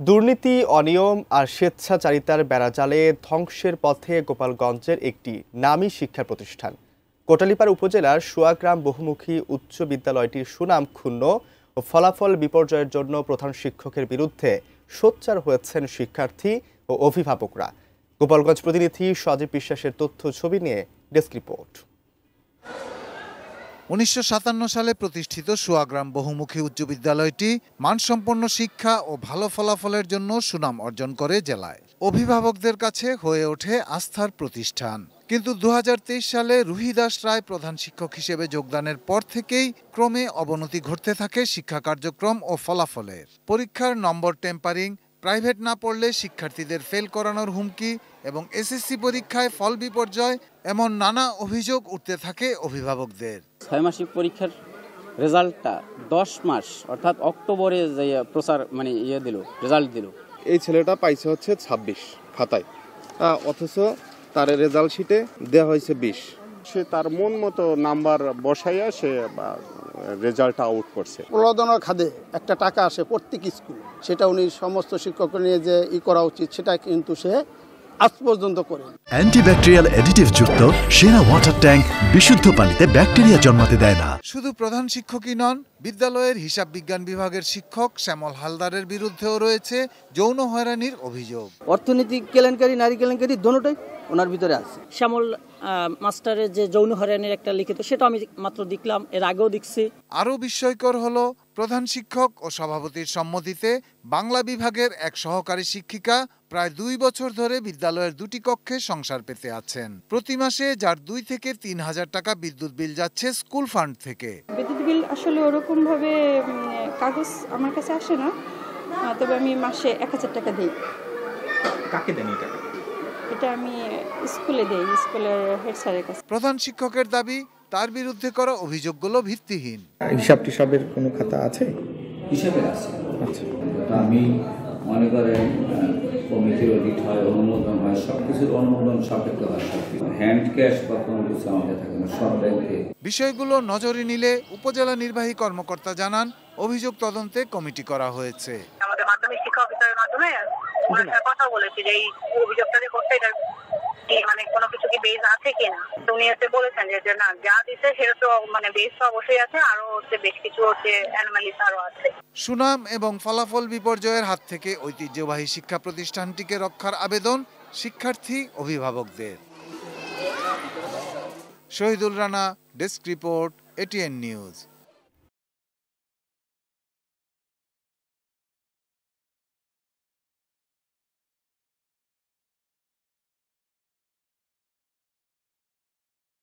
দুর্নীতি, অনিয়ম আর স্বেচ্ছাচারিতার বেড়াজালে ধ্বংসের পথে গোপালগঞ্জের একটি নামী শিক্ষা প্রতিষ্ঠান। কোটালীপাড়া উপজেলার সোয়াগ্রাম বহুমুখী উচ্চ বিদ্যালয়টির সুনাম ক্ষুণ্ণ ও ফলাফল বিপর্যয়ের জন্য প্রধান শিক্ষকের বিরুদ্ধে সোচ্চার হয়েছেন শিক্ষার্থী ও অভিভাবকরা। গোপালগঞ্জ প্রতিনিধি সজীব বিশ্বাসের তথ্য ছবি নিয়ে ডেস্ক রিপোর্ট। 1957 সালে প্রতিষ্ঠিত সোয়াগ্রাম বহুমুখী উচ্চ বিদ্যালয়টি মানসম্পন্ন শিক্ষা ও ভালো ফলাফলের জন্য সুনাম অর্জন করে জেলায়। অভিভাবকদের কাছে হয়ে ওঠে আস্থার প্রতিষ্ঠান। কিন্তু 2023 সালে রুহি দাস রায় প্রধান শিক্ষক হিসেবে যোগদানের পর থেকেই ক্রমে অবনতি ঘটতে থাকে শিক্ষা কার্যক্রম ও ফলাফলের। পরীক্ষার নম্বর টেম্পারিং, প্রাইভেট না পড়লে শিক্ষার্থীদের ফেল করানোর হুমকি এবং এসএসসি পরীক্ষায় ফল বিপর্যয় এমন নানা অভিযোগ উঠতে থাকে অভিভাবকদের। 6 মাসিক পরীক্ষার রেজাল্টটা 10 মাস অর্থাৎ অক্টোবরে যে প্রচার রেজাল্ট দিল। এই ছেলেটা পাইছে হচ্ছে 26 খাতায়, অথচ তার রেজাল্ট শিটে দেওয়া হয়েছে 20। সে তার মন মতো নাম্বার বসাইয়া সে রেজাল্টটা আউট করছে। প্রণোদনার খাতে একটা টাকা আসে প্রত্যেক স্কুল, সেটা উনি সমস্ত শিক্ষক নিয়ে যে করা উচিত সেটা কিন্তু সে আজ পর্যন্ত করে। অ্যান্টিব্যাকটেরিয়াল অ্যাডিটিভ যুক্ত সেরা ওয়াটার ট্যাঙ্ক বিশুদ্ধ পানিতে ব্যাকটেরিয়া জন্মাতে দেয় না। শুধু প্রধান শিক্ষকই নন, বিদ্যালয়ের হিসাব বিজ্ঞান বিভাগের শিক্ষক শ্যামল হালদারের বিরুদ্ধেও রয়েছে যৌন হয়রানির অভিযোগ। অর্থনৈতিক কেলেঙ্কারি, নারী কেলেঙ্কারি দোনোটাই ওনার ভিতরে আছে। শ্যামল মাস্টারের যে যৌন হয়রানির একটা লিখিত, সেটা আমি মাত্র দেখলাম, এর আগেও দেখছি। আরও বিস্ময়কর হলো প্রধান শিক্ষক ও সভাপতির সম্মতিতে বাংলা বিভাগের এক সহকারী শিক্ষিকা প্রায় 2 বছর ধরে বিদ্যালয়ের 2টি কক্ষে সংসার পেতে আছেন। প্রতি মাসে যার 2 থেকে 3 হাজার টাকা বিদ্যুৎ বিল যাচ্ছে স্কুল ফান্ড থেকে। বিদ্যুৎ বিল আসলে ওরকম ভাবে কাগজ আমার কাছে আসে না, তবে আমি মাসে 1000 টাকা দিই। কাকে দেন এই টাকা? এটা আমি স্কুলে দেই, স্কুলের হেড স্যারের কাছে। প্রধান শিক্ষকের দাবি তার বিরুদ্ধে করা অভিযোগগুলো ভিত্তিহীন। হিসাবের কোনো খাতা আছে? হিসাবে আছে। আচ্ছা, আমি মনে করেন কমিটির অডিট হয়, অনুমোদন হয়, সবকিছুর অনুমোদন সাপেক্ষ হয়। সবকিছু হ্যান্ড ক্যাশ বা কোনো কিছু আমাদের থাকে না, সব ব্যাংকে। বিষয়গুলো নজরে নিলে উপজেলা নির্বাহী কর্মকর্তা জানান অভিযোগ তদন্তে কমিটি করা হয়েছে। আমাদের মাধ্যমিক শিক্ষা অফিসারের মাধ্যমে কথা বলেছি যে এই অভিযোগটা যে করতে, এটা মানে কোনো কিছু কি বেস আছে কিনা। উনি বলেছেন যে না, যা দিচ্ছে সেটা তো বেস তো অবশ্যই আছে, আরো বেশ কিছু অ্যানোমালিস আরো আছে। সুনাম এবং ফলাফল বিপর্যয়ের হাত থেকে ঐতিহ্যবাহী শিক্ষা প্রতিষ্ঠানটিকে রক্ষার আবেদন শিক্ষার্থী অভিভাবকদের। Shahidul Rana, desk report, ATN news.